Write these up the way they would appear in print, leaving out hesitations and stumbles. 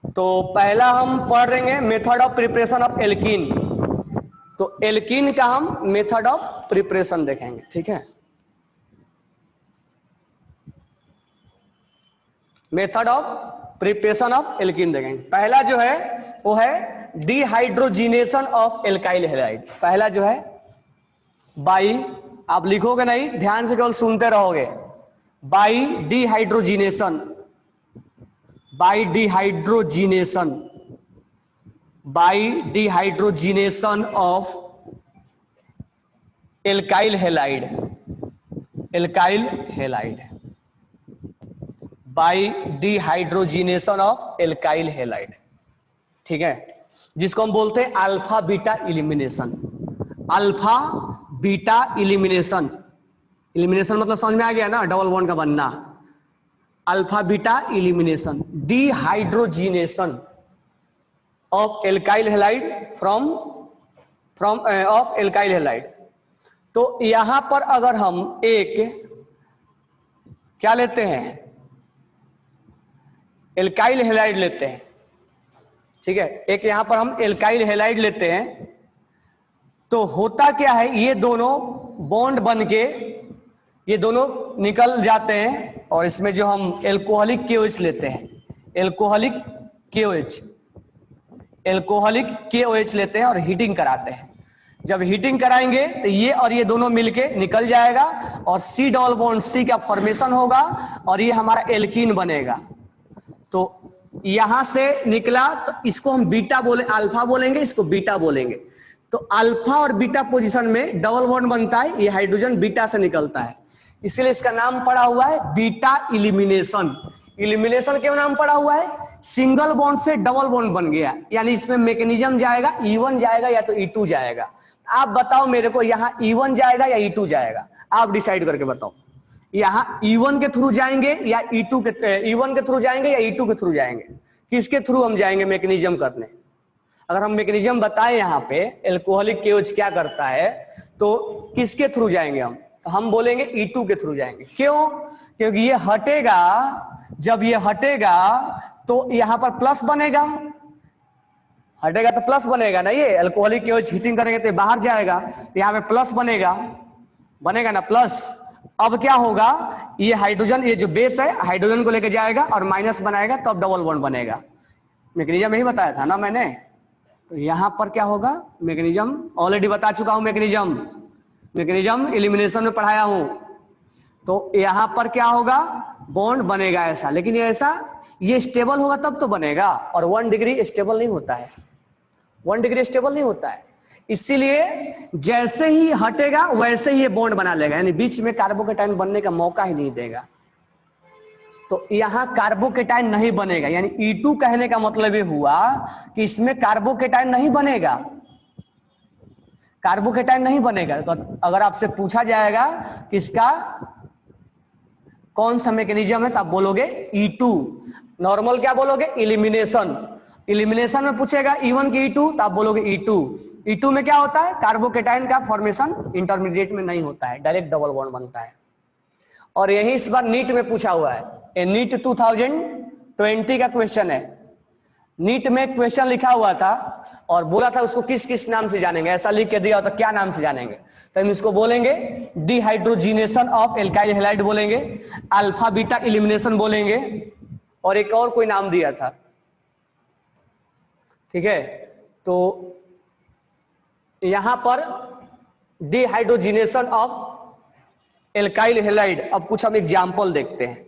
तो पहला हम पढ़ रहे हैं method of preparation of alkene. तो एल्कीन का हम मेथड ऑफ प्रिपरेशन देखेंगे, ठीक है। Method of preparation of alkene देखेंगे। पहला जो है वो है डिहाइड्रोजिनेशन ऑफ एल्काइल हैलाइड। पहला जो है बाई, आप लिखोगे नहीं, ध्यान से केवल सुनते रहोगे। By dehydrogenation, by dehydrogenation, by dehydrogenation of alkyl halide, alkyl halide, by dehydrogenation of alkyl halide, ठीक है, जिसको हम बोलते हैं alpha beta elimination. Alpha beta elimination, elimination मतलब समझ में आ गया ना, डबल बॉन्ड का बनना। Alpha beta elimination, dehydrogenation of alkyl halide from of alkyl halide. तो यहां पर अगर हम एक क्या लेते हैं, एल्काइल हैलाइड लेते हैं, ठीक है, एक यहां पर हम एल्काइल हैलाइड लेते हैं, तो होता क्या है, ये दोनों बॉन्ड बन के ये दोनों निकल जाते हैं और इसमें जो हम एल्कोहलिक KOH लेते हैं, एल्कोहलिक KOH, एल्कोहलिक KOH लेते हैं और हीटिंग कराते हैं। जब हीटिंग कराएंगे तो ये और ये दोनों मिलके निकल जाएगा और C डबल बॉन्ड C का फॉर्मेशन होगा और ये हमारा एल्कीन बनेगा। तो यहां से निकला तो इसको हम बीटा बोले, अल्फा बोलेंगे, इसको बीटा बोलेंगे। तो अल्फा और बीटा पोजीशन में डबल बॉन्ड बनता है, ये हाइड्रोजन बीटा से निकलता है, इसलिए इसका नाम पड़ा हुआ है बीटा इलिमिनेशन। इलिमिनेशन क्यों नाम पड़ा हुआ है, सिंगल बॉन्ड से डबल बॉन्ड बन गया, यानी इसमें मैकेनिज्म जाएगा E1 जाएगा या तो E2 जाएगा। आप बताओ मेरे को, यहां E1 जाएगा या E2 जाएगा, आप डिसाइड करके बताओ। यहां E1 के थ्रू जाएंगे या E2 के, E1 के थ्रू जाएंगे या E2 के थ्रू जाएंगे, किसके थ्रू हम जाएंगे मैकेनिज्म करने। अगर हम मैकेनिज्म बताएं यहाँ पे एल्कोहलिक KOH क्या करता है, तो किसके थ्रू जाएंगे हम बोलेंगे E2 के थ्रू जाएंगे। क्यों, क्योंकि ये हटेगा, जब ये हटेगा तो यहां पर प्लस बनेगा, हटेगा तो प्लस बनेगा ना, ये एल्कोहलिक KOH हीटिंग करेंगे तो बाहर जाएगा, तो यहाँ पे प्लस बनेगा, बनेगा ना प्लस। अब क्या होगा, ये हाइड्रोजन, ये जो बेस है हाइड्रोजन को लेके जाएगा और माइनस बनाएगा, तब डबल बॉन्ड बनेगा। मैकेनिज्म यही बताया था ना मैंने। तो यहां पर क्या होगा, मैकेनिज्म ऑलरेडी बता चुका हूं, मैकेनिज्म एलिमिनेशन में पढ़ाया हूं। तो यहां पर क्या होगा, बॉन्ड बनेगा ऐसा, लेकिन ये ऐसा, ये स्टेबल होगा तब तो बनेगा, और 1 डिग्री स्टेबल नहीं होता है, 1 डिग्री स्टेबल नहीं होता है। इसीलिए जैसे ही हटेगा वैसे ही ये बॉन्ड बना लेगा, यानी बीच में कार्बोकेटाइन बनने का मौका ही नहीं देगा। तो यहां कार्बोकेटाइन नहीं बनेगा, यानी E2 कहने का मतलब ये हुआ कि इसमें कार्बोकेटाइन नहीं बनेगा, कार्बोकेटाइन नहीं बनेगा। तो अगर आपसे पूछा जाएगा कि इसका कौन सा मैकेनिज्म है, तो आप बोलोगे E2। नॉर्मल क्या बोलोगे, इलिमिनेशन। इलिमिनेशन में पूछेगा E1 की E2, तो आप बोलोगे E2। E2 में क्या होता है, कार्बोकेटाइन का फॉर्मेशन इंटरमीडिएट में नहीं होता है, डायरेक्ट डबल बॉन्ड बनता है। और यही इस बार नीट में पूछा हुआ है, ये नीट 2020 का क्वेश्चन है। नीट में क्वेश्चन लिखा हुआ था और बोला था उसको किस किस नाम से जानेंगे, ऐसा लिख के दिया होता क्या नाम से जानेंगे, तो हम इसको बोलेंगे डिहाइड्रोजिनेशन ऑफ एल्काइल हैलाइड बोलेंगे, अल्फा बीटा इलिमिनेशन बोलेंगे, और एक और कोई नाम दिया था, ठीक है। तो यहां पर डिहाइड्रोजिनेशन ऑफ एल्काइल हैलाइड, अब कुछ हम एग्जाम्पल देखते हैं,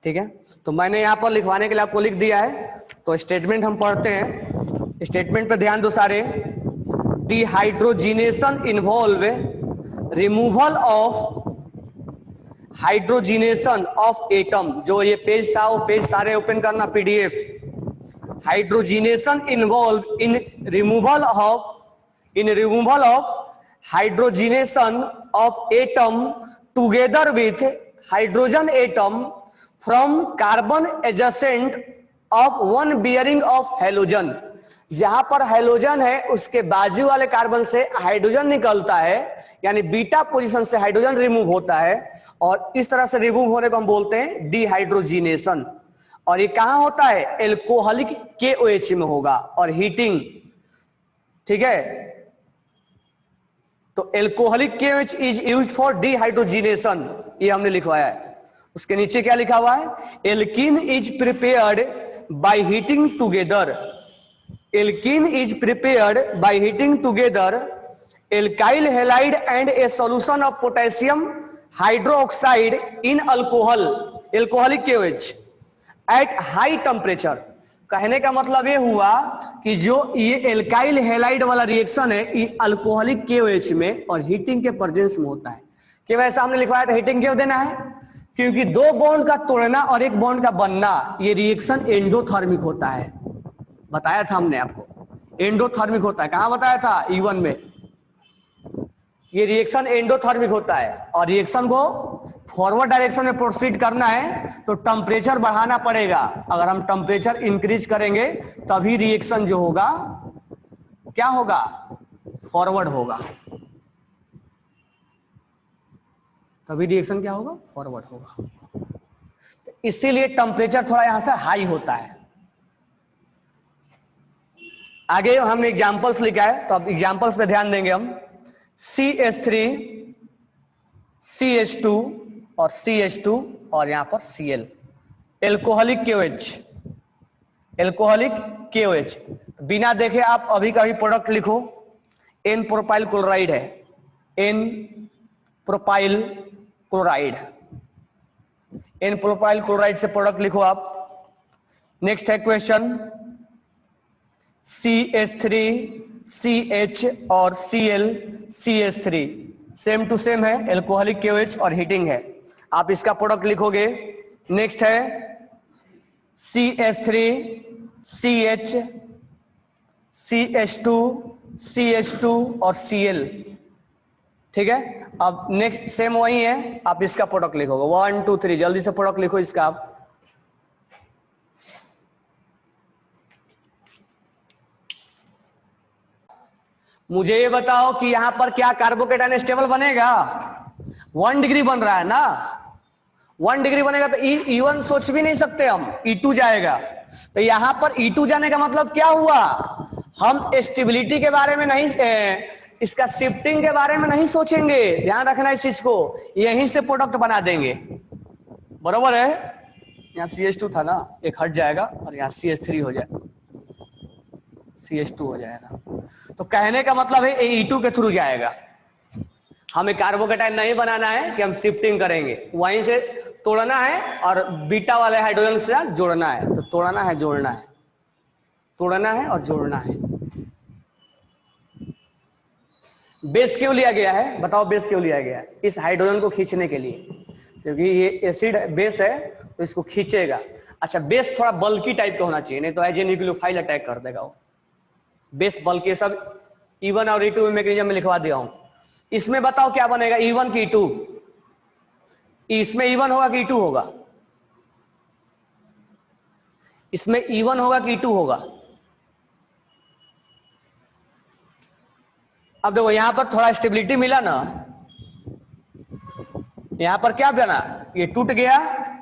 ठीक है। तो मैंने यहां पर लिखवाने के लिए आपको लिख दिया है, तो स्टेटमेंट हम पढ़ते हैं, स्टेटमेंट पे ध्यान दो सारे। Dehydrogenation involve removal of hydrogenation of atom, जो ये पेज था वो पेज सारे ओपन करना PDF। Hydrogenation involve in removal of hydrogenation of atom together with hydrogen atom from carbon adjacent of one bearing of halogen. जहां पर halogen है उसके बाजू वाले कार्बन से हाइड्रोजन निकलता है, यानी बीटा पोजीशन से हाइड्रोजन रिमूव होता है, और इस तरह से रिमूव होने को हम बोलते हैं डिहाइड्रोजिनेशन। और ये कहां होता है, एल्कोहलिक KOH में होगा और हीटिंग, ठीक है। तो alcoholic KOH is used for dehydrogenation, ये हमने लिखवाया है। उसके नीचे क्या लिखा हुआ है, alkene is prepared by heating together, alkene is prepared by heating together alkyl halide and A solution of potassium hydroxide in alcohol, alcoholic KOH at high temperature. कहने का मतलब ये हुआ कि जो ये एल्काइल हैलाइड वाला रिएक्शन है ये अल्कोहलिक KOH में और हीटिंग के प्रेजेंस में होता है। कि वैसा हमने लिखवाया था, हीटिंग क्यों देना है, क्योंकि दो बॉन्ड का तोड़ना और एक बॉन्ड का बनना ये रिएक्शन एंडोथर्मिक होता है। बताया था हमने आपको, एंडोथर्मिक होता है। कहां बताया था, E1 में। ये रिएक्शन एंडोथर्मिक होता है और रिएक्शन को फॉरवर्ड डायरेक्शन में प्रोसीड करना है तो टेम्परेचर बढ़ाना पड़ेगा। अगर हम टेम्परेचर इंक्रीज करेंगे तभी रिएक्शन जो होगा क्या होगा, फॉरवर्ड होगा। तभी रिएक्शन क्या होगा, फॉरवर्ड होगा। इसीलिए टेम्परेचर थोड़ा यहां से हाई होता है। आगे हमने एग्जांपल्स लिखा है तो अब एग्जांपल्स पे ध्यान देंगे हम। CH3, CH2 और CH2 और यहां पर Cl, alcoholic KOH, alcoholic KOH। बिना देखे आप अभी का भी प्रोडक्ट लिखो, N प्रोपाइल क्लोराइड है, N propyl chloride, N propyl chloride से प्रोडक्ट लिखो आप। नेक्स्ट है क्वेश्चन, CH3, CH और Cl, CH3 same to same है, एल्कोहलिक KOH और हीटिंग है, आप इसका प्रोडक्ट लिखोगे। नेक्स्ट है CH3, CH, CH2, CH2 और Cl, ठीक है। अब नेक्स्ट सेम वही है, आप इसका प्रोडक्ट लिखोगे। 1 2 3 जल्दी से प्रोडक्ट लिखो इसका आप। मुझे ये बताओ कि यहां पर क्या कार्बोकेटाइन स्टेबल बनेगा, 1 डिग्री बन रहा है ना, 1 डिग्री बनेगा तो E1 सोच भी नहीं सकते हम, E2 जाएगा। तो यहां पर E2 जाने का मतलब क्या हुआ, हम स्टेबिलिटी के बारे में नहीं, इसका शिफ्टिंग के बारे में नहीं सोचेंगे। ध्यान रखना इस चीज को, यहीं से प्रोडक्ट बना देंगे, बरोबर है। यहाँ CH2 था ना, एक हट जाएगा और यहाँ CH3 हो जाएगा, CH2 हो जाएगा। तो कहने का मतलब है E2 के थ्रू जाएगा। हमें कार्बोकेटाइन नहीं बनाना है कि हम शिफ्टिंग करेंगे, वहीं से तोड़ना है और बीटा वाले हाइड्रोजन से जोड़ना है। तो तोड़ना है, जोड़ना है, तोड़ना है और जोड़ना है। बेस क्यों लिया गया है, बताओ बेस क्यों लिया गया है, इस हाइड्रोजन को खींचने के लिए, क्योंकि ये एसिड बेस है तो इसको खींचेगा। अच्छा, बेस थोड़ा बल्की टाइप का होना चाहिए, नहीं तो एज ए न्यूक्लियोफाइल अटैक कर देगा वो। बेस बल्कि, सब E1 और E2 में मैकेनिज्म में लिखवा दिया हूं। इसमें बताओ क्या बनेगा, E1 की E2, इसमें E1 होगा कि E2 होगा, इसमें E1 होगा कि E2 होगा। अब देखो यहां पर थोड़ा स्टेबिलिटी मिला ना, यहां पर क्या बना, ये टूट गया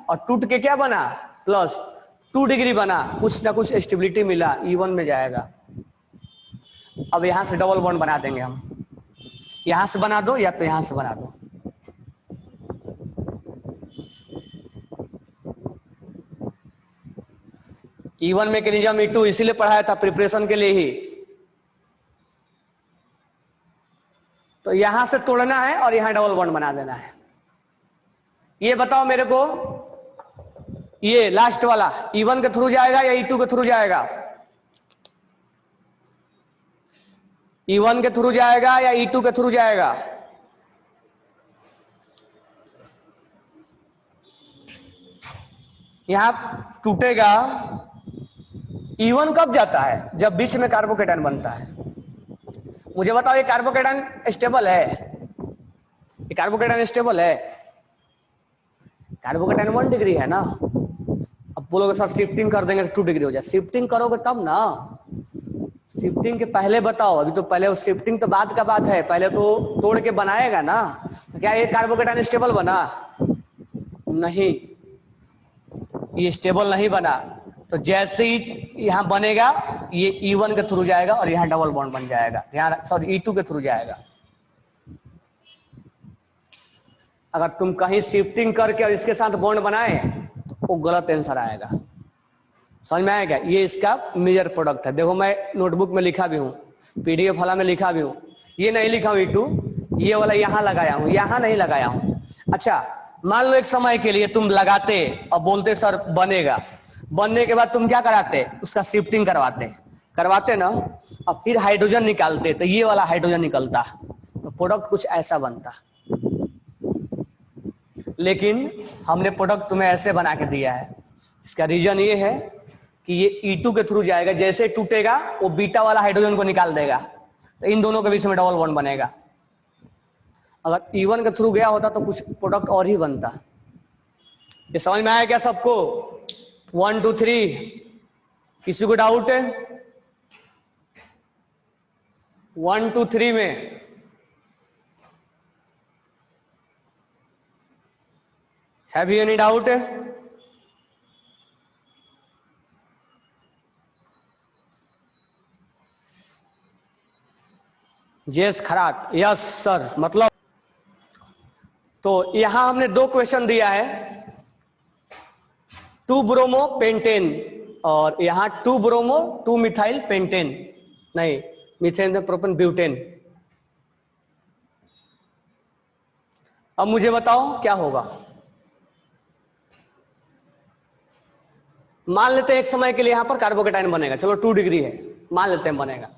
और टूट के क्या बना, प्लस 2 डिग्री बना, कुछ ना कुछ स्टेबिलिटी मिला, E1 में जाएगा। अब यहां से डबल बॉन्ड बना देंगे हम, यहां से बना दो या तो यहां से बना दो। E1 मैकेनिज्म, E2 इसीलिए पढ़ाया था प्रिपरेशन के लिए ही। तो यहां से तोड़ना है और यहां डबल बॉन्ड बना देना है। ये बताओ मेरे को, ये लास्ट वाला E1 के थ्रू जाएगा या E2 के थ्रू जाएगा, E1 के थ्रू जाएगा या E2 के थ्रू जाएगा। यहां टूटेगा, E1 कब जाता है, जब बीच में कार्बोकेटाइन बनता है। मुझे बताओ ये कार्बोकेटाइन स्टेबल है, ये कार्बोकेटाइन स्टेबल है, कार्बोकेटाइन 1 डिग्री है ना। अब बोलोगे सर शिफ्टिंग कर देंगे तो 2 डिग्री हो जाए, शिफ्टिंग करोगे तब ना, शिफ्टिंग के पहले बताओ, अभी तो पहले वो शिफ्टिंग तो बाद का बात है, पहले तो तोड़ के बनाएगा ना। तो क्या ये कार्बोकेटाइन स्टेबल बना, नहीं। ये स्टेबल नहीं बना, तो जैसे ही यहाँ बनेगा ये E1 के थ्रू जाएगा और यहाँ डबल बॉन्ड बन जाएगा, ध्यान, सॉरी E2 के थ्रू जाएगा। अगर तुम कहीं शिफ्टिंग करके और इसके साथ बॉन्ड बनाए तो वो गलत आंसर आएगा। समझ में आएगा? ये इसका मेजर प्रोडक्ट है। देखो मैं नोटबुक में लिखा भी हूँ, PDF वाला में लिखा भी हूँ, ये नहीं लिखा हूँ E2, ये वाला यहाँ लगाया हूँ, यहाँ नहीं लगाया हूँ। अच्छा मान लो एक समय के लिए तुम लगाते और बोलते सर बनेगा, बनने के बाद तुम क्या कराते, उसका शिफ्टिंग करवाते ना, और फिर हाइड्रोजन निकालते, तो ये वाला हाइड्रोजन निकलता, तो प्रोडक्ट कुछ ऐसा बनता। लेकिन हमने प्रोडक्ट तुम्हें ऐसे बना के दिया है। इसका रीजन ये है कि ये E2 के थ्रू जाएगा, जैसे टूटेगा वो बीटा वाला हाइड्रोजन को निकाल देगा, तो इन दोनों के बीच में डबल बॉन्ड बनेगा। अगर E1 के थ्रू गया होता तो कुछ प्रोडक्ट और ही बनता। ये समझ में आया क्या सबको? 1 2 3, किसी को डाउट है? 1 2 3 में हैव यू एनी डाउट? जेस खराट, यस सर। मतलब तो यहां हमने 2 क्वेश्चन दिया है, 2 ब्रोमो पेंटेन और यहां 2 ब्रोमो 2 मिथाइल पेंटेन, नहीं मीथेन प्रोपेन ब्यूटेन। अब मुझे बताओ क्या होगा। मान लेते हैं एक समय के लिए यहां पर कार्बोकेटाइन बनेगा, चलो 2 डिग्री है, मान लेते हैं बनेगा,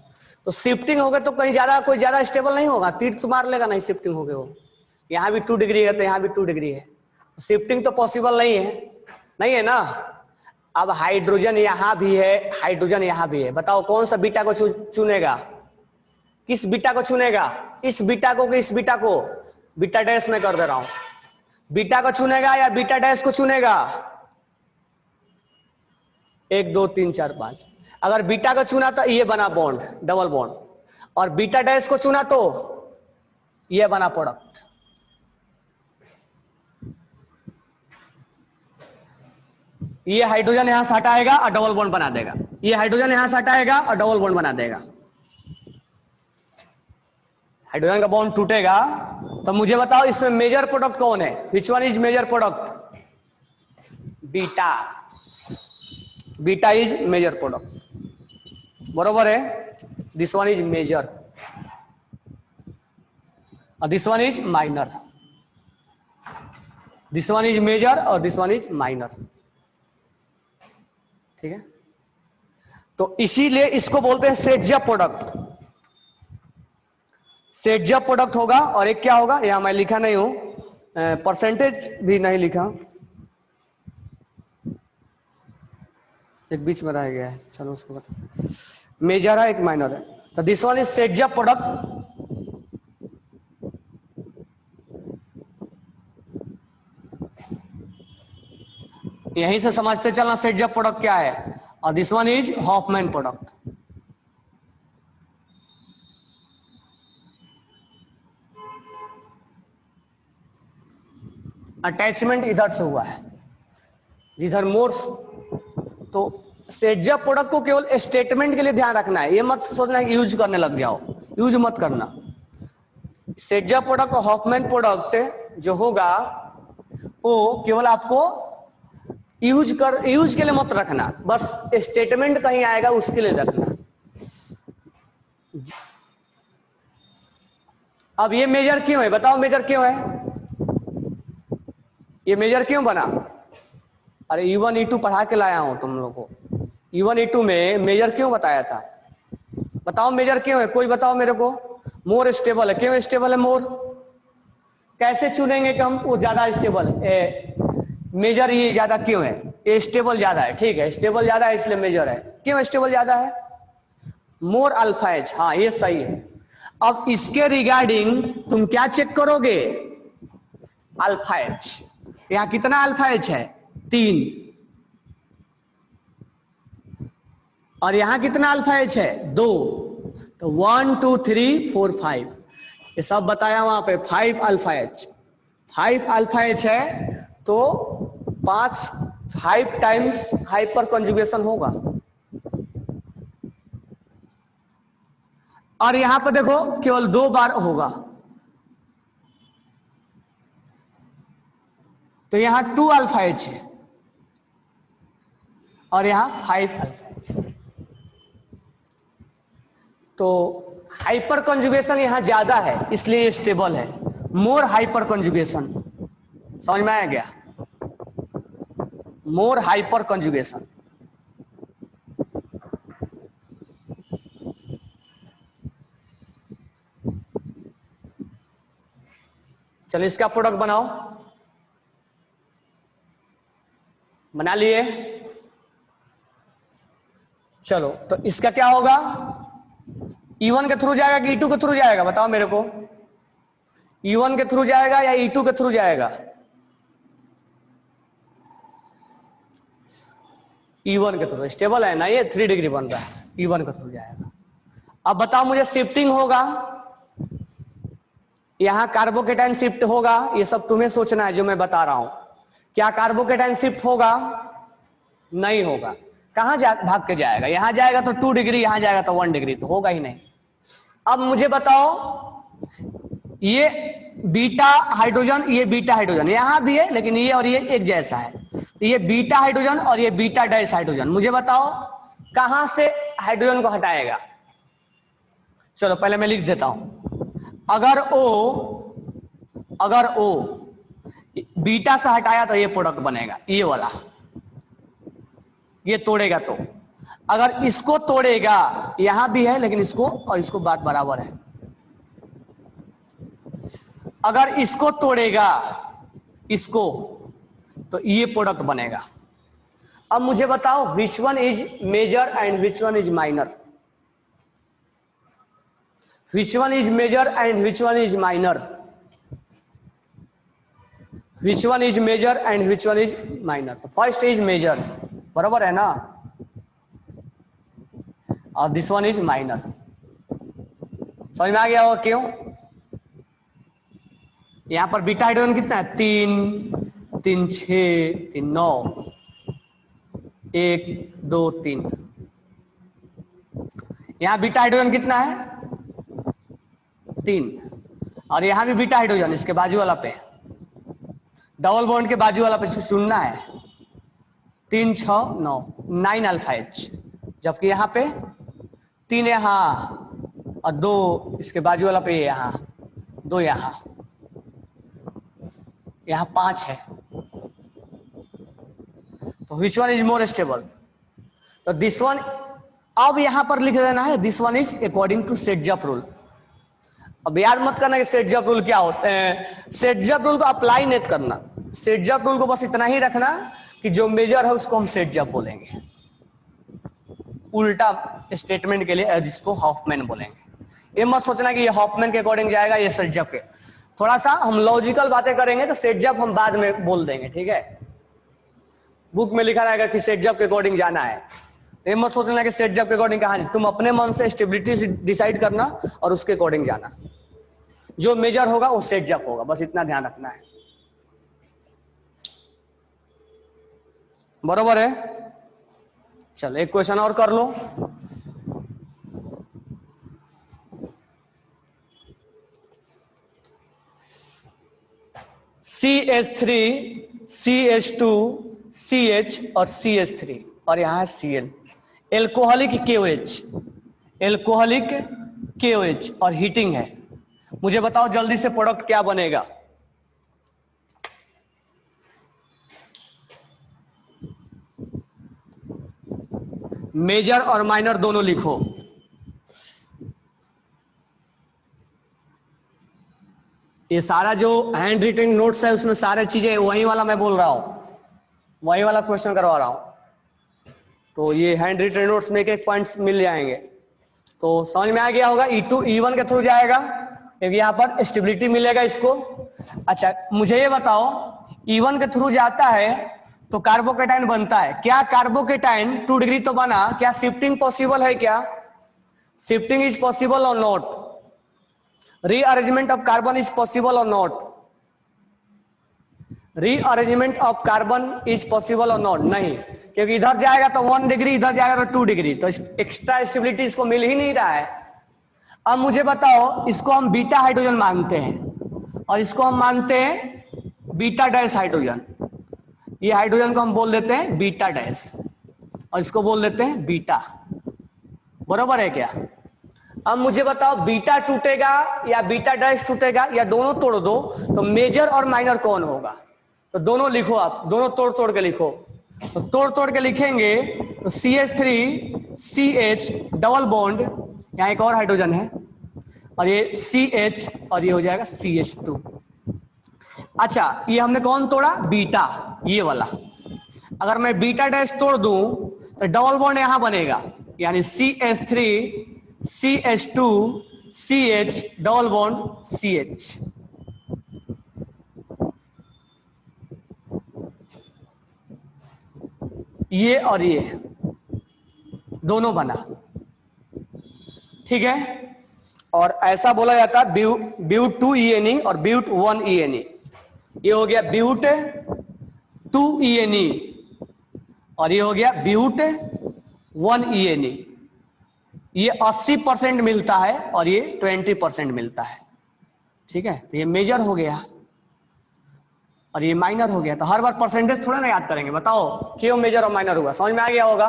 तो शिफ्टिंग होगा तो कहीं ज्यादा कोई ज्यादा स्टेबल नहीं होगा, तीर तो मार लेगा नहीं शिफ्टिंग हो गए वो। यहाँ भी 2 डिग्री है तो यहाँ भी 2 डिग्री है, शिफ्टिंग तो पॉसिबल नहीं है ना। अब हाइड्रोजन यहाँ भी है, हाइड्रोजन यहाँ भी है, बताओ कौन सा बीटा को चुनेगा? किस बीटा को चुनेगा? इस बीटा को कि इस बीटा को? बीटा डैश में कर दे रहा हूं, बीटा को चुनेगा या बीटा डैश को चुनेगा? 1 2 3 4 5। अगर बीटा को चुना तो ये बना बॉन्ड, डबल बॉन्ड, और बीटा डैश को चुना तो ये बना प्रोडक्ट। ये हाइड्रोजन यहां से हटाएगा और डबल बॉन्ड बना देगा, ये हाइड्रोजन यहां से हटाएगा और डबल बॉन्ड बना देगा। हाइड्रोजन का बॉन्ड टूटेगा, तो मुझे बताओ इसमें मेजर प्रोडक्ट कौन है? Which one is major product? Beta, beta is major product, बरोबर है? दिस वन इज मेजर और this one is minor, this one is major और दिस वन इज माइनर, ठीक है? तो इसीलिए इसको बोलते हैं सेटजप प्रोडक्ट। सेटजप प्रोडक्ट होगा, और एक क्या होगा, यहां मैं लिखा नहीं हूं, परसेंटेज भी नहीं लिखा, एक बीच में रह गया है, चलो उसको बता। मेजर है, एक माइनर है, तो this one is Saytzeff product. यहीं से समझते चलना सेटजप प्रोडक्ट क्या है, और this one is Hofmann product. Attachment इधर से हुआ है, जिधर मोर्स, तो सेटजप प्रोडक्ट को केवल स्टेटमेंट के लिए ध्यान रखना है, ये मत सोचना यूज करने लग जाओ, यूज मत करना। सेटजप प्रोडक्ट और हॉफमैन प्रोडक्ट जो होगा वो केवल आपको यूज के लिए मत रखना, बस स्टेटमेंट कहीं आएगा उसके लिए रखना। अब ये मेजर क्यों है, बताओ मेजर क्यों है? ये मेजर क्यों बना? अरे E1 E2 पढ़ा के लाया हूं तुम लोगों को, E1 E2 में मेजर क्यों बताया था, बताओ मेजर क्यों है? कोई बताओ मेरे को। मोर स्टेबल है, क्यों स्टेबल है मोर? कैसे चुनेंगे कि हम वो ज्यादा स्टेबल है? मेजर ये ज्यादा क्यों है? ये स्टेबल ज्यादा है, ठीक है, स्टेबल ज्यादा है इसलिए मेजर है। क्यों स्टेबल ज्यादा है? मोर अल्फा एच, हाँ ये सही है। अब इसके रिगार्डिंग तुम क्या चेक करोगे? अल्फा एच, यहां कितना अल्फा एच है? 3, और यहां कितना अल्फा एच है? 2, तो 1 2 3 4 5, ये सब बताया वहां पे। 5 अल्फा एच, 5 अल्फा एच है, तो 5 5 टाइम्स हाइपर कंजुगेशन होगा। और यहां पर देखो केवल 2 बार होगा, तो यहां 2 अल्फा एच है और यहां 5 अल्फा एच। तो हाइपर कंजुगेशन यहां ज्यादा है इसलिए ये स्टेबल है, मोर हाइपर कंजुगेशन। समझ में आया क्या? मोर हाइपर कंजुगेशन। चलो इसका प्रोडक्ट बनाओ। बना लिए? चलो तो इसका क्या होगा? E1 के थ्रू जाएगा कि E2 के थ्रू जाएगा? बताओ मेरे को। E1 के थ्रू जाएगा या E2 के थ्रू जाएगा? E1 के थ्रू। स्टेबल है ना ये, 3 डिग्री बन रहा है, E1 के थ्रू जाएगा। अब बताओ मुझे शिफ्टिंग होगा, यहां कार्बोकेटाइन शिफ्ट होगा, ये सब तुम्हें सोचना है जो मैं बता रहा हूं। क्या कार्बोकेटाइन शिफ्ट होगा? नहीं होगा। कहां भाग के जाएगा? यहां जाएगा तो 2 डिग्री, यहां जाएगा तो 1 डिग्री, तो होगा ही नहीं। अब मुझे बताओ, ये बीटा हाइड्रोजन, ये बीटा हाइड्रोजन यहां भी है, लेकिन ये और ये एक जैसा है, तो ये बीटा हाइड्रोजन और ये बीटा डैश हाइड्रोजन। मुझे बताओ कहां से हाइड्रोजन को हटाएगा? चलो पहले मैं लिख देता हूं। अगर O बीटा से हटाया तो ये प्रोडक्ट बनेगा, ये वाला। ये तोड़ेगा तो, अगर इसको तोड़ेगा, यहां भी है लेकिन इसको और इसको बात बराबर है। अगर इसको तोड़ेगा, इसको, तो ये प्रोडक्ट बनेगा। अब मुझे बताओ which one is major and which one is minor? Which one is major and which one is minor? Which one is major and which one is minor? First is major, बराबर है ना, और this one is minor. समझ में आ गया होगा क्यों? यहां पर बीटा हाइड्रोजन कितना है? 3 3 6 3 9, 1 2 3। यहां बीटा हाइड्रोजन कितना है? 3। और यहां भी बीटा हाइड्रोजन, इसके बाजू वाला पे, डबल बॉन्ड के बाजू वाला पे चुनना है। 3 6 9, 9 अल्फा एच, जबकि यहां पे 3 यहां और 2 इसके बाजू वाला पे, यहां 2, यहां 5 है। तो which one is more stable? तो दिस वन। अब यहां पर लिख देना है this one is according to Saytzeff rule. अब याद मत करना कि सेट-जॉफ रूल क्या होता है, सेट-जॉफ रूल को अप्लाई नहीं करना। सेट-जॉफ रूल को बस इतना ही रखना कि जो मेजर है उसको हम सेट-जॉफ बोलेंगे, उल्टा स्टेटमेंट के लिए जिसको हॉफमैन बोलेंगे। ये मत सोचना कि ये हॉफमैन के अकॉर्डिंग जाएगा, ये सेट-जॉफ के। थोड़ा सा हम लॉजिकल बातें करेंगे तो सेट-जॉफ हम बाद में बोल देंगे, ठीक है? बुक में लिखा रहेगा कि सेट-जॉफ के अकॉर्डिंग जाना है, तो ये मत सोचना कि सेट-जॉफ के अकॉर्डिंग कहां, तुम अपने मन से स्टेबिलिटी डिसाइड करना और उसके अकॉर्डिंग जाना। जो मेजर होगा वो सेट-जॉफ होगा, बस इतना ध्यान रखना है, बरोबर है? चलो एक क्वेश्चन और कर लो। CH3 CH2 CH और CH3 और यहां है Cl, alcoholic KOH, alcoholic KOH और हीटिंग है। मुझे बताओ जल्दी से प्रोडक्ट क्या बनेगा? मेजर और माइनर दोनों लिखो। ये सारा जो हैंड रिटन नोट्स है उसमें सारे चीजें वही वाला मैं बोल रहा हूं, वही वाला क्वेश्चन करवा रहा हूं। तो ये हैंड रिटन नोट्स में एक पॉइंट्स मिल जाएंगे। तो समझ में आ गया होगा। E2 E1 के थ्रू जाएगा क्योंकि यहाँ पर स्टेबिलिटी मिलेगा इसको। अच्छा मुझे ये बताओ, E1 के थ्रू जाता है तो कार्बोकेटाइन बनता है, क्या कार्बोकेटाइन 2 डिग्री तो बना, क्या शिफ्टिंग पॉसिबल है? क्या शिफ्टिंग इज पॉसिबल और not? Rearrangement of carbon is possible और not? Rearrangement of carbon is possible और नॉट, नहीं, क्योंकि इधर जाएगा तो 1 डिग्री, इधर जाएगा तो 2 डिग्री, तो एक्स्ट्रा स्टेबिलिटी इसको मिल ही नहीं रहा है। अब मुझे बताओ, इसको हम बीटा हाइड्रोजन मानते हैं और इसको हम मानते हैं बीटा डैश हाइड्रोजन। ये हाइड्रोजन को हम बोल देते हैं बीटा डैश और इसको बोल देते हैं बीटा, बरोबर है क्या? अब मुझे बताओ, बीटा टूटेगा या बीटा डैश टूटेगा या दोनों तोड़ दो, तो मेजर और माइनर कौन होगा? तो दोनों लिखो, आप दोनों तोड़ तोड़ के लिखो। तो तोड़ तोड़ के लिखेंगे तो CH3CH डबल बॉन्ड, यहाँ एक और हाइड्रोजन है, और ये CH और ये हो जाएगा CH2। अच्छा, ये हमने कौन तोड़ा? बीटा, ये वाला। अगर मैं बीटा डैश तोड़ दूं तो डबल बॉन्ड यहां बनेगा, यानी CH3CH2CH डबल बॉन्ड CH। ये और ये दोनों बना, ठीक है। और ऐसा बोला जाता है ब्यूट 2 ENE और ब्यूट 1 ENE। ये हो गया ब्यूट 2 ENE और ये हो गया ब्यूट 1 ENE। ये 80% मिलता है और ये 20% मिलता है, ठीक है। तो ये मेजर हो गया और ये माइनर हो गया। तो हर बार परसेंटेज थोड़ा ना याद करेंगे, बताओ क्यों मेजर और माइनर हुआ, समझ में आ गया होगा।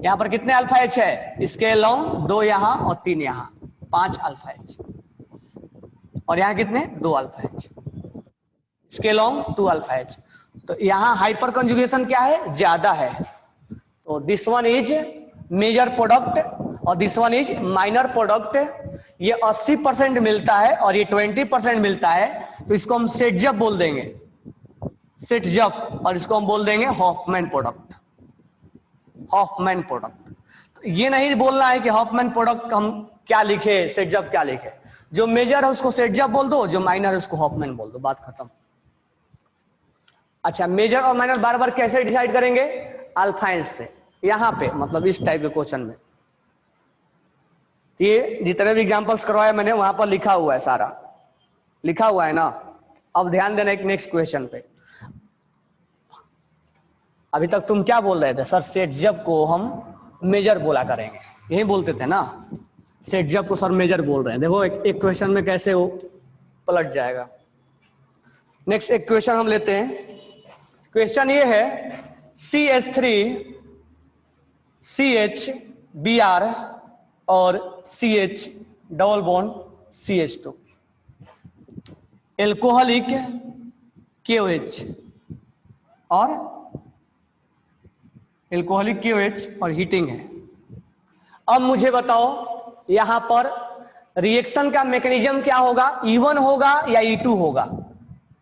यहाँ पर कितने अल्फा एच है? इसके लॉन्ग 2 यहाँ और 3 यहाँ, 5 अल्फा एच। और यहाँ कितने? 2 अल्फा एच। इसके लॉन्ग 2 अल्फा एच। तो यहाँ हाइपर कंजुगेशन क्या है? ज्यादा है। तो this one is major product और this one is minor product. ये 80% मिलता है और ये 20% मिलता है, तो इसको हम सेटजफ बोल देंगे, सेटजफ, और इसको हम बोल देंगे हॉफमैन प्रोडक्ट, हॉफमैन प्रोडक्ट। तो ये नहीं बोलना है कि हॉफमैन प्रोडक्ट हम क्या लिखे, सेटजफ क्या लिखे। जो मेजर है उसको सेटजफ बोल दो, जो माइनर है उसको हॉफमैन बोल दो, बात खत्म। अच्छा, मेजर और माइनर बार बार कैसे डिसाइड करेंगे? अल्फाइंस से। यहां पे मतलब इस टाइप के क्वेश्चन में ये जितने भी एग्जांपल्स करवाए मैंने वहां पर लिखा हुआ है, सारा लिखा हुआ है ना। अब ध्यान देना एक नेक्स्ट क्वेश्चन पे। अभी तक तुम क्या बोल रहे थे? सर सेटजफ को हम मेजर बोला करेंगे, यही बोलते थे ना। सेटजफ को सर मेजर बोल रहे हैं। देखो एक क्वेश्चन में कैसे वो पलट जाएगा। नेक्स्ट एक क्वेश्चन हम लेते हैं। क्वेश्चन ये है CH3CH Br और CH double bond CH2 alcoholic KOH और एल्कोहलिक KOH और हीटिंग है। अब मुझे बताओ यहां पर रिएक्शन का मैकेनिज्म क्या होगा? E1 होगा या E2 होगा?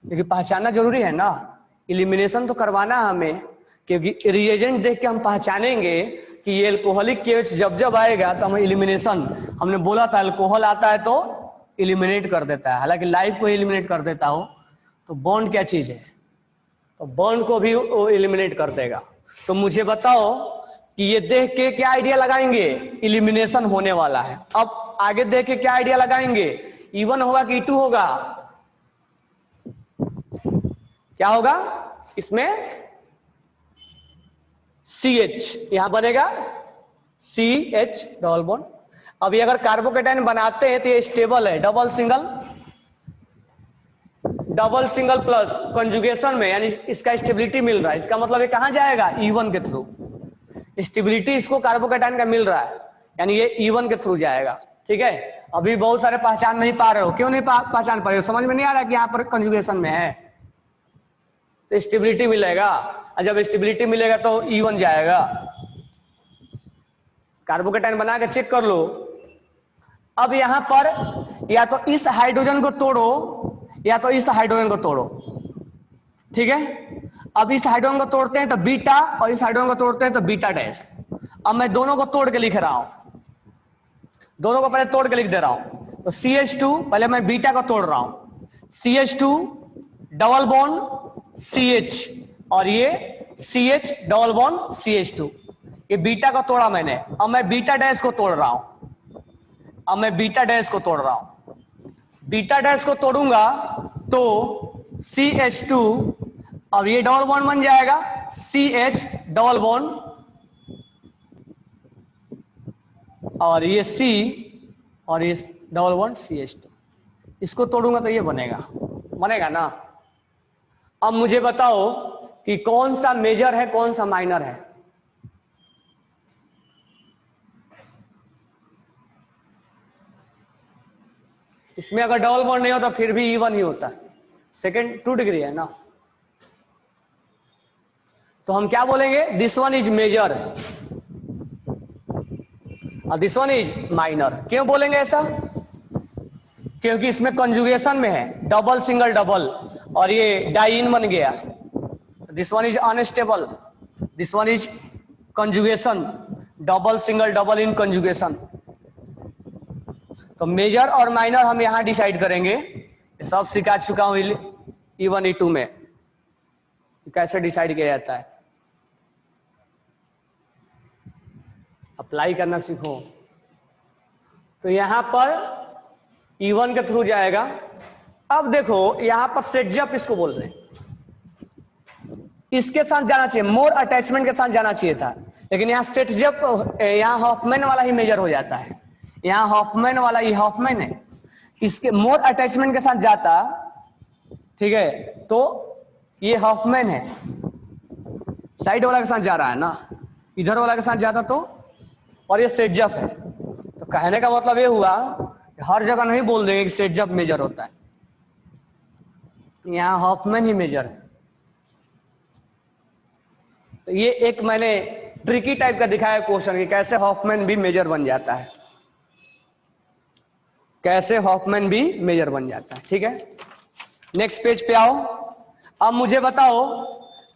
क्योंकि पहचानना जरूरी है ना, इलिमिनेशन तो करवाना हमें, क्योंकि रिएजेंट देख के हम पहचानेंगे कि ये एल्कोहलिक KOH जब जब आएगा तो हम इलिमिनेशन, हमने बोला था अल्कोहल आता है तो इलिमिनेट कर देता है, हालांकि लाइफ को इलिमिनेट कर देता हो, तो बॉन्ड क्या चीज है? तो बॉन्ड को भी वो इलिमिनेट कर देगा। तो मुझे बताओ कि ये देख के क्या आइडिया लगाएंगे? इलिमिनेशन होने वाला है। अब आगे देख के क्या आइडिया लगाएंगे? E1 होगा कि E2 होगा? क्या होगा इसमें? CH यहां बनेगा, CH डबल बॉन्ड। अभी अगर कार्बोकेटाइन बनाते हैं तो ये स्टेबल है, डबल सिंगल प्लस कंजुगेशन में, यानी इसका स्टेबिलिटी मिल रहा है। इसका मतलब ये कहां जाएगा? E1 के थ्रू। स्टेबिलिटी इसको कार्बोकेटाइन का मिल रहा है, यानी ये E1 के थ्रू जाएगा, ठीक है। अभी बहुत सारे पहचान नहीं पा रहे हो, क्यों नहीं पहचान पा रहे हो? समझ में नहीं आ रहा कि यहाँ पर कंजुगेशन में है, तो स्टेबिलिटी मिलेगा, और जब स्टेबिलिटी मिलेगा तो E1 जाएगा। कार्बोकेटाइन बना के चेक कर लो। अब यहां पर या तो इस हाइड्रोजन को तोड़ो या तो इस हाइड्रोजन को तोड़ो, ठीक है। अब इस हाइड्रोजन को तोड़ते हैं तो बीटा, और इस हाइड्रोजन को तोड़ते हैं तो बीटा डैश। अब मैं दोनों को तोड़ के लिख रहा हूं, दोनों को पहले तोड़ के लिख दे रहा हूं। तो CH2, पहले मैं बीटा को तोड़ रहा हूं, CH2 डबल बॉन्ड CH और ये CH डबल बॉन्ड CH2, ये बीटा को तोड़ा मैंने। अब मैं बीटा डैश को तोड़ रहा हूं, बीटा डैश को तोड़ूंगा तो CH2, अब ये डबल बॉन्ड बन जाएगा CH डबल बॉन्ड, और ये C और ये डबल बॉन्ड CH2, इसको तोड़ूंगा तो ये बनेगा, बनेगा ना। अब मुझे बताओ कि कौन सा मेजर है कौन सा माइनर है। इसमें अगर डबल बॉन्ड नहीं होता फिर भी इवन ही होता है, सेकेंड 2 डिग्री है ना, तो हम क्या बोलेंगे, दिस वन इज मेजर और दिस वन इज माइनर। क्यों बोलेंगे ऐसा, क्योंकि इसमें कंजुगेशन में है, डबल सिंगल डबल, और ये डाइन बन गया, this one is unstable, this one is conjugation, double single double in conjugation. तो मेजर और माइनर हम यहां डिसाइड करेंगे, ये सब सिखा चुका हूं E1 E2 में कैसे डिसाइड किया जाता है, अप्लाई करना सीखो। तो यहां पर E1 के थ्रू जाएगा। अब देखो यहां पर सेटजप इसको बोल रहे हैं, इसके साथ जाना चाहिए, मोर अटैचमेंट के साथ जाना चाहिए था, लेकिन यहाँ सेटजप, यहाँ हॉफमैन वाला ही मेजर हो जाता है, यहाँ हॉफमैन वाला ही हॉफमैन है, इसके मोर अटैचमेंट के साथ जाता, ठीक है, तो ये हॉफमैन है, साइड वाला के साथ जा रहा है ना, इधर वाला के साथ जाता तो, और ये सेटजप है। तो कहने का मतलब ये हुआ हर जगह नहीं बोल देंगे कि सेटजप मेजर होता है, यहाँ हॉफमैन ही मेजर है। तो ये एक मैंने ट्रिकी टाइप का दिखाया क्वेश्चन कि कैसे हॉफमैन भी मेजर बन जाता है, कैसे हॉफमैन भी मेजर बन जाता है। ठीक है, नेक्स्ट पेज पे आओ। अब मुझे बताओ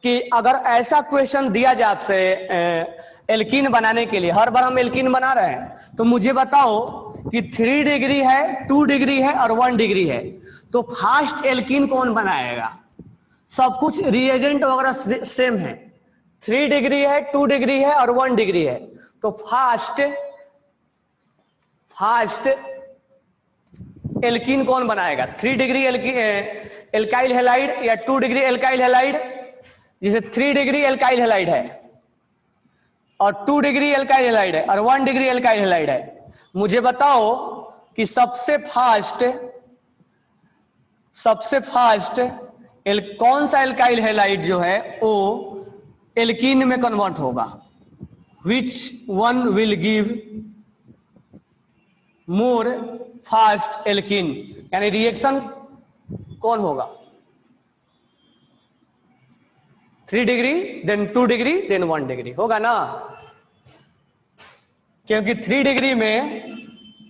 कि अगर ऐसा क्वेश्चन दिया जाए आपसे एल्कीन बनाने के लिए, हर बार हम एल्कीन बना रहे हैं, तो मुझे बताओ कि 3 डिग्री है, 2 डिग्री है और 1 डिग्री है, तो फास्ट एल्कीन कौन बनाएगा। सब कुछ रिएजेंट वगैरह सेम है, 3 डिग्री है, 2 डिग्री है और 1 डिग्री है, तो फास्ट एल्कीन कौन बनाएगा। 3 डिग्री एल्काइल हैलाइड या 2 डिग्री एल्काइल हैलाइड, जिसे 3 डिग्री एल्काइल हैलाइड है और 2 डिग्री एल्काइल हैलाइड है और 1 डिग्री एल्काइल हैलाइड है। मुझे बताओ कि सबसे फास्ट कौन सा एल्काइल हैलाइड जो है वो एल्कीन में कन्वर्ट होगा, which one will give more fast alkene, यानी रिएक्शन कौन होगा, 3 degree then 2 degree then 1 degree होगा ना, क्योंकि 3 डिग्री में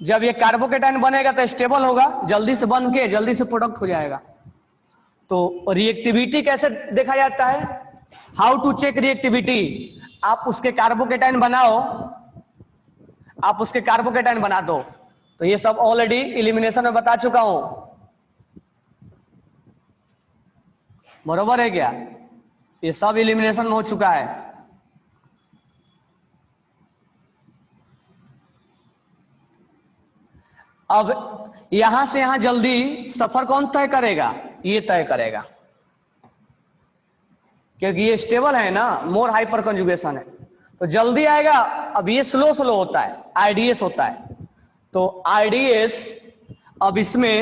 जब ये कार्बोकेटाइन बनेगा तो स्टेबल होगा, जल्दी से बन के जल्दी से प्रोडक्ट हो जाएगा। तो रिएक्टिविटी कैसे देखा जाता है, हाउ टू चेक रिएक्टिविटी, आप उसके कार्बोकेटाइन बनाओ, आप उसके कार्बोकेटाइन बना दो, तो ये सब ऑलरेडी एलिमिनेशन में बता चुका हूं, बरोबर है क्या, ये सब एलिमिनेशन में हो चुका है। अब यहां से यहां जल्दी सफर कौन तय करेगा, ये तय करेगा, क्योंकि ये स्टेबल है ना, मोर हाइपर कंजुगेशन है, तो जल्दी आएगा। अब ये स्लो होता है, आईडीएस होता है, तो आईडीएस, अब इसमें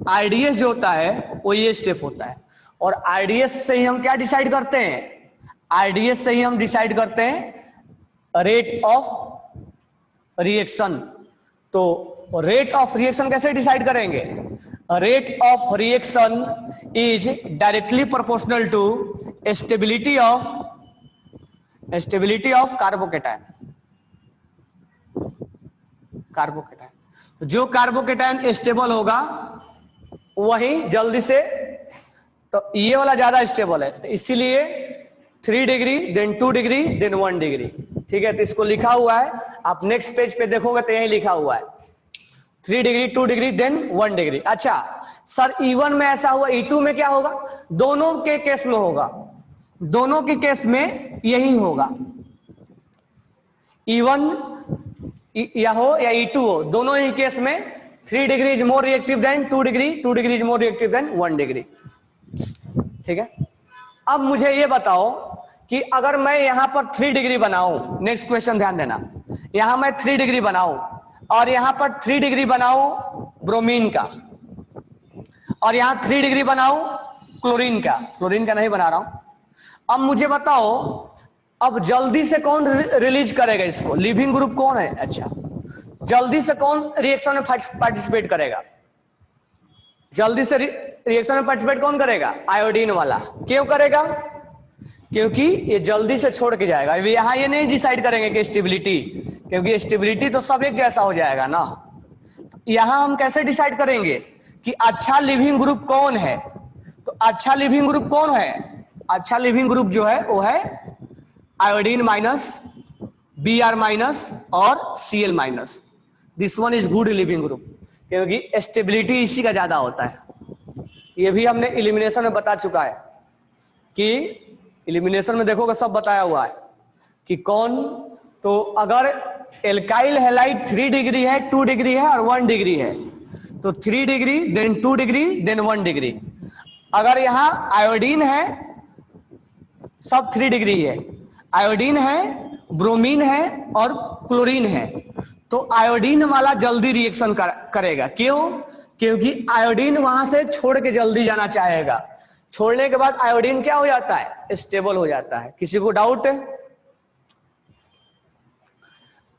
आईडीएस जो होता है वो ये स्टेप होता है, और आईडीएस से ही हम क्या डिसाइड करते हैं, आईडीएस से ही हम डिसाइड करते हैं रेट ऑफ रिएक्शन। तो रेट ऑफ रिएक्शन कैसे डिसाइड करेंगे, rate of reaction is directly proportional to stability of carbocation. तो जो कार्बोकेटाइन स्टेबल होगा वही जल्दी से, तो ये वाला ज्यादा स्टेबल है, तो इसीलिए 3 degree then 2 degree then 1 degree. ठीक है, तो इसको लिखा हुआ है, आप नेक्स्ट पेज पे देखोगे तो यही लिखा हुआ है, 3 डिग्री 2 डिग्री देन 1 डिग्री। अच्छा सर E1 में ऐसा हुआ, E2 में क्या होगा, दोनों के केस में होगा, दोनों के केस में यही होगा, E1 या हो या E2 हो, दोनों ही केस में 3 degree is more reactive than 2 degree, 2 degree is more reactive than 1 degree. ठीक है। अब मुझे ये बताओ कि अगर मैं यहां पर 3 डिग्री बनाऊं, नेक्स्ट क्वेश्चन ध्यान देना, यहां मैं 3 डिग्री बनाऊं और यहां पर 3 डिग्री बनाऊं ब्रोमीन का, और यहां 3 डिग्री बनाऊं क्लोरीन का, क्लोरीन का नहीं बना रहा हूं। अब मुझे बताओ, अब जल्दी से कौन रिलीज करेगा इसको, लिविंग ग्रुप कौन है? अच्छा, जल्दी से कौन रिएक्शन में पार्टिसिपेट करेगा? जल्दी से रिएक्शन में पार्टिसिपेट कौन करेगा? आयोडीन वाला। क्यों करेगा? क्योंकि ये जल्दी से छोड़ के जाएगा। यहां ये नहीं डिसाइड करेंगे कि स्टेबिलिटी, क्योंकि स्टेबिलिटी तो सब एक जैसा हो जाएगा ना। यहां हम कैसे डिसाइड करेंगे कि अच्छा लिविंग ग्रुप कौन है? तो अच्छा लिविंग ग्रुप कौन है? अच्छा लिविंग ग्रुप जो है वो है आयोडीन माइनस, Br माइनस और Cl minus. This one is good leaving group, क्योंकि स्टेबिलिटी इसी का ज्यादा होता है। ये भी हमने इलिमिनेशन में बता चुका है कि इलिमिनेशन में देखोगे सब बताया हुआ है कि कौन, तो अगर एल्काइल हैलाइड 3 डिग्री है, 2 डिग्री है और 1 डिग्री है, तो 3 degree then 2 degree then 1 degree. अगर यहां आयोडीन है, सब 3 डिग्री है, आयोडीन है, ब्रोमीन है और क्लोरीन है, तो आयोडीन वाला जल्दी रिएक्शन करेगा। क्यों? क्योंकि आयोडीन वहां से छोड़ के जल्दी जाना चाहेगा। छोड़ने के बाद आयोडीन क्या हो जाता है? स्टेबल हो जाता है। किसी को डाउट है?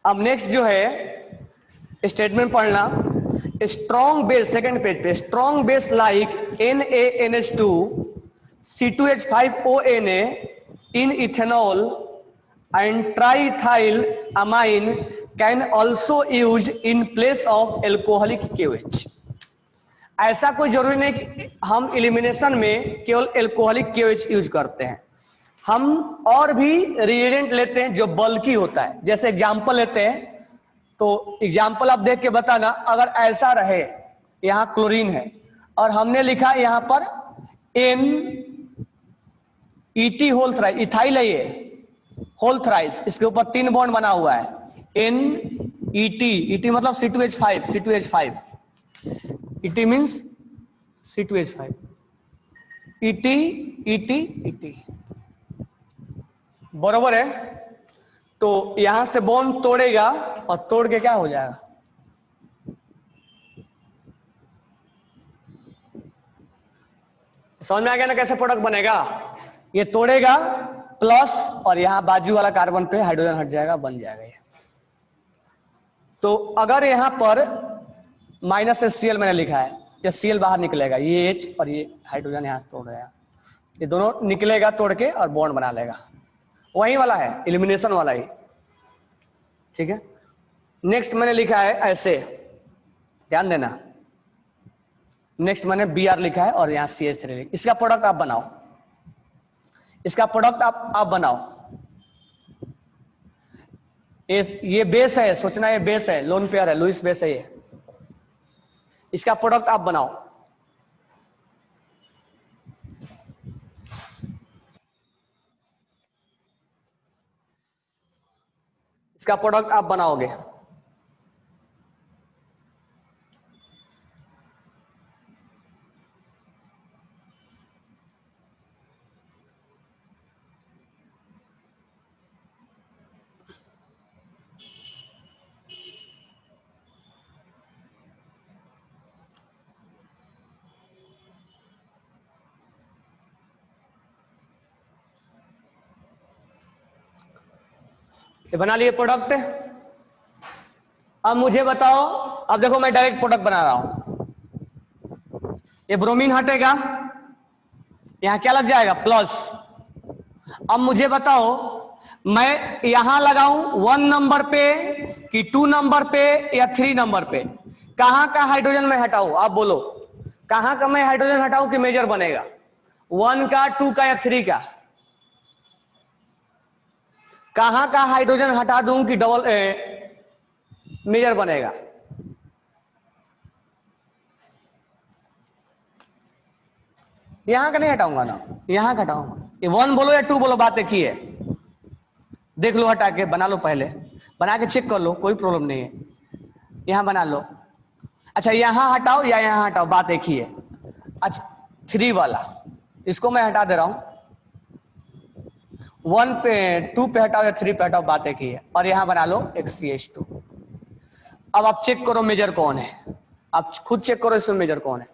अब नेक्स्ट जो है स्टेटमेंट पढ़ना, स्ट्रॉन्ग बेस, सेकंड पेज पे, strong base like NaNH2 C2H5ONa in ethanol and triethyl amine can also used in place of alcoholic KOH। ऐसा कोई जरूरी नहीं कि हम इलिमिनेशन में केवल एल्कोहलिक KOH यूज करते हैं, हम और भी रिएजेंट लेते हैं जो बल्कि होता है। जैसे एग्जांपल लेते हैं, तो एग्जांपल आप देख के बताना। अगर ऐसा रहे, यहां क्लोरीन है और हमने लिखा यहां पर NET होल थ्राइस, इथाइल है ये होल थ्राइस, इसके ऊपर 3 बॉन्ड बना हुआ है, NET मतलब C2H5 ET means C2H5, ET बरोबर है। तो यहां से बॉन्ड तोड़ेगा और तोड़ के क्या हो जाएगा? समझ में आ गया ना कैसे प्रोडक्ट बनेगा? ये तोड़ेगा प्लस और यहां बाजू वाला कार्बन पे हाइड्रोजन हट जाएगा, बन जाएगा ये। तो अगर यहां पर माइनस Cl मैंने लिखा है, ये Cl बाहर निकलेगा, ये H और ये हाइड्रोजन यहां से तोड़ रहा है, ये दोनों निकलेगा तोड़ के और बॉन्ड बना लेगा। वही वाला है, इलिमिनेशन वाला ही, ठीक है। नेक्स्ट मैंने लिखा है ऐसे, ध्यान देना, नेक्स्ट मैंने Br लिखा है और यहां CH3 लिखा। इसका प्रोडक्ट आप बनाओ, इसका प्रोडक्ट आप बनाओ। ये बेस है, सोचना ये बेस है, लोन पेयर है, लुईस बेस है ये। इसका प्रोडक्ट आप बनाओ। इसका प्रोडक्ट आप बनाओगे। ये बना लिए प्रोडक्ट। अब मुझे बताओ, अब देखो मैं डायरेक्ट प्रोडक्ट बना रहा हूं। ये ब्रोमीन हटेगा, यहां क्या लग जाएगा? प्लस। अब मुझे बताओ, मैं यहां लगाऊं 1 नंबर पे कि 2 नंबर पे या 3 नंबर पे? कहां का हाइड्रोजन मैं हटाऊं? आप बोलो, कहां का मैं हाइड्रोजन हटाऊं कि मेजर बनेगा? 1 का, 2 का या 3 का? कहां का हाइड्रोजन हटा दूं कि डबल मेजर बनेगा? यहां का नहीं हटाऊंगा ना, यहां का हटाऊंगा। ये 1 बोलो या 2 बोलो, बात एक ही है। देख लो, हटा के बना लो, पहले बना के चेक कर लो, कोई प्रॉब्लम नहीं है। यहां बना लो। अच्छा, यहां हटाओ या यहां हटाओ, बात एक ही है। अच्छा, 3 वाला, इसको मैं हटा दे रहा हूं, 1 पे 2 पे हटाओ या 3 पे हटाओ, बात एक ही है। और यहां बना लो एक CH2। अब आप चेक करो मेजर कौन है, आप खुद चेक करो इसमें मेजर कौन है,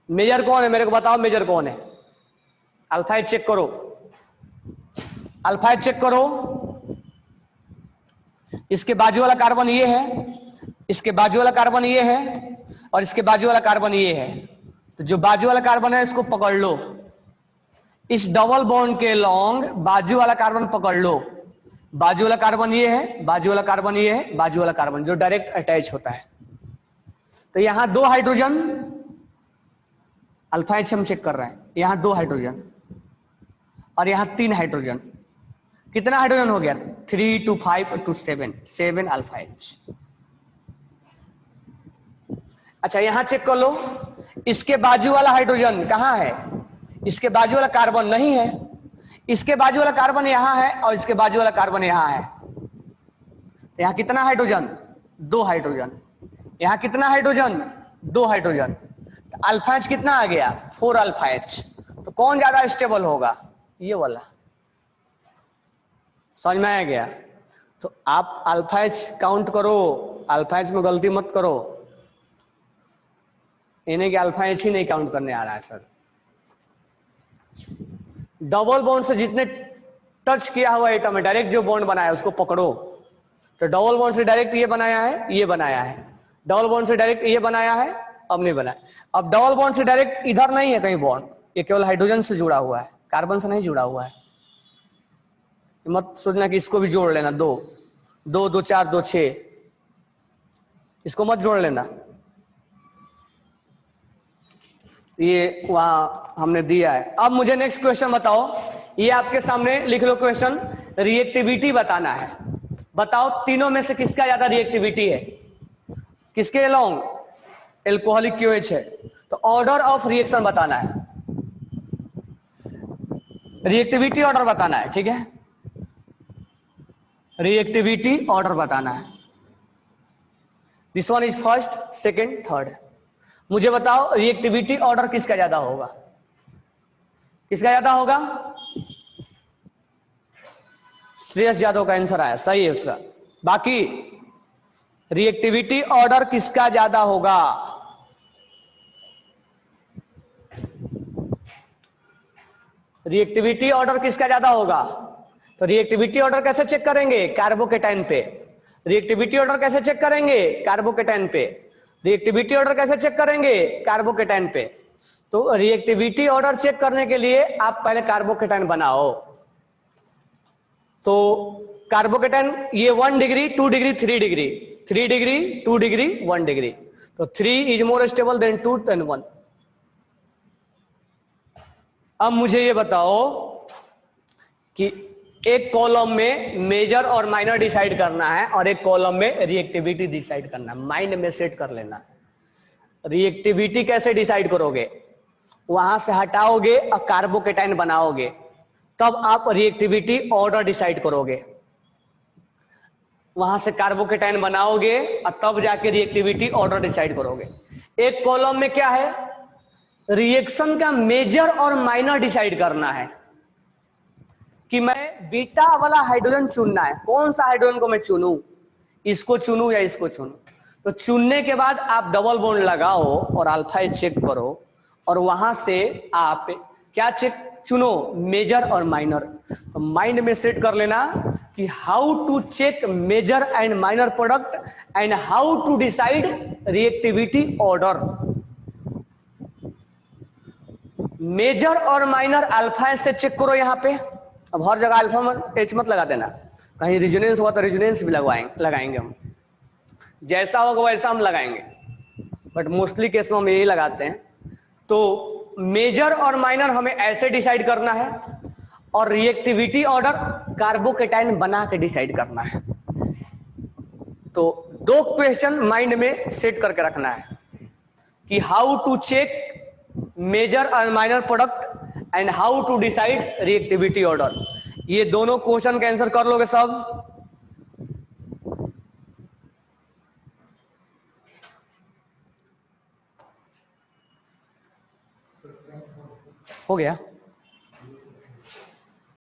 मेजर कौन है मेरे को बताओ, मेजर कौन है? अल्फाइड चेक करो, अल्फाइड चेक करो। इसके बाजू वाला कार्बन ये है, इसके बाजू वाला कार्बन ये है, और इसके बाजू वाला कार्बन ये है। तो जो बाजू वाला कार्बन है इसको पकड़ लो, इस डबल बॉन्ड के लॉन्ग बाजू वाला कार्बन पकड़ लो। बाजू वाला कार्बन ये है, बाजू वाला कार्बन ये है, बाजू वाला कार्बन जो डायरेक्ट अटैच होता है। तो यहां 2 हाइड्रोजन, अल्फाइड से हम चेक कर रहे हैं, यहां 2 हाइड्रोजन और यहां 3 हाइड्रोजन। कितना हाइड्रोजन हो गया? 3 to 5 to 7 अल्फाइड्स। अच्छा यहां चेक कर लो, इसके बाजू वाला हाइड्रोजन कहां है? इसके बाजू वाला कार्बन नहीं है, इसके बाजू वाला कार्बन यहां है और इसके बाजू वाला कार्बन यहां है। तो यहां कितना हाइड्रोजन? 2 हाइड्रोजन। यहां कितना हाइड्रोजन? 2 हाइड्रोजन। तो अल्फाइड्स कितना आ गया? 4 अल्फाइड्स। तो कौन ज्यादा स्टेबल होगा? ये वाला। समझ में आ गया? तो आप अल्फाइड्स काउंट करो, अल्फाइड्स में गलती मत करो। इन्हें कि अल्फाइड्स ही नहीं काउंट करने आ रहा है सर। डबल बॉन्ड से जितने टच किया हुआ एटम है, डायरेक्ट जो बॉन्ड बनाया है उसको पकड़ो। तो डबल बॉन्ड से डायरेक्ट ये बनाया है, ये बनाया है, डबल बॉन्ड से डायरेक्ट ये बनाया है, अब नहीं बनाया। अब डबल बॉन्ड से डायरेक्ट इधर नहीं है कहीं बॉन्ड, ये केवल हाइड्रोजन से जुड़ा हुआ है, कार्बन से नहीं जुड़ा हुआ है। मत सोचना कि इसको भी जोड़ लेना, 2 2 2 4 2 6, इसको मत जोड़ लेना, ये वहां हमने दिया है। अब मुझे नेक्स्ट क्वेश्चन बताओ, ये आपके सामने लिख लो क्वेश्चन, रिएक्टिविटी बताना है। बताओ तीनों में से किसका ज्यादा रिएक्टिविटी है? किसके अलोंग? एल्कोहलिक क्यूएच है। तो ऑर्डर ऑफ रिएक्शन बताना है, रिएक्टिविटी ऑर्डर बताना है, ठीक है? रिएक्टिविटी ऑर्डर बताना है। This one is first, second, third. मुझे बताओ रिएक्टिविटी ऑर्डर किसका ज्यादा होगा? किसका ज्यादा होगा? श्रेयस यादव का आंसर आया, सही है उसका। बाकी रिएक्टिविटी ऑर्डर किसका ज्यादा होगा? रिएक्टिविटी ऑर्डर किसका ज्यादा होगा? तो रिएक्टिविटी ऑर्डर कैसे चेक करेंगे? कार्बोकेटाइन पे। रिएक्टिविटी ऑर्डर कैसे चेक करेंगे? कार्बोकेटाइन पे। रिएक्टिविटी ऑर्डर कैसे चेक करेंगे? कार्बोकेटाइन पे। तो रिएक्टिविटी ऑर्डर चेक करने के लिए आप पहले कार्बोकेटाइन बनाओ। तो कार्बोकेटाइन ये 1 degree, 2 degree, 3 degree, 3 degree, 2 degree, 1 degree. तो 3 is more stable than 2 then 1। अब मुझे ये बताओ कि एक कॉलम में मेजर और माइनर डिसाइड करना है और एक कॉलम में रिएक्टिविटी डिसाइड करना है। माइंड में सेट कर लेना। रिएक्टिविटी कैसे डिसाइड करोगे? वहां से हटाओगे और कार्बोकेटाइन बनाओगे, तब आप रिएक्टिविटी ऑर्डर डिसाइड करोगे। वहां से कार्बोकेटाइन बनाओगे और तब जाके रिएक्टिविटी ऑर्डर डिसाइड करोगे। एक कॉलम में क्या है? रिएक्शन का मेजर और माइनर डिसाइड करना है कि मैं बीटा वाला हाइड्रोजन चुनना है, कौन सा हाइड्रोजन को मैं चुनूं, इसको चुनूं या इसको चुनूं। तो चुनने के बाद आप डबल बॉन्ड लगाओ और अल्फाइड चेक करो और वहां से आप क्या चेक चुनो? मेजर और माइनर। तो माइंड में सेट कर लेना कि how to check major and minor product and how to decide reactivity order. Major और माइनर अल्फा से चेक करो यहां पे। अब हर जगह अल्फा में एच मत लगा देना, कहीं रिजोनेंस हुआ तो रिजोनेंस भी लगाएंगे हम, जैसा होगा वैसा हम लगाएंगे, बट मोस्टली केस में हम यही लगाते हैं। तो मेजर और माइनर हमें ऐसे डिसाइड करना है और रिएक्टिविटी ऑर्डर कार्बोकेटाइन बना के डिसाइड करना है। तो 2 क्वेश्चन माइंड में सेट करके रखना है कि हाउ टू चेक मेजर और minor product and how to decide reactivity order. ये दोनों क्वेश्चन का आंसर कर लोगे सब? हो गया।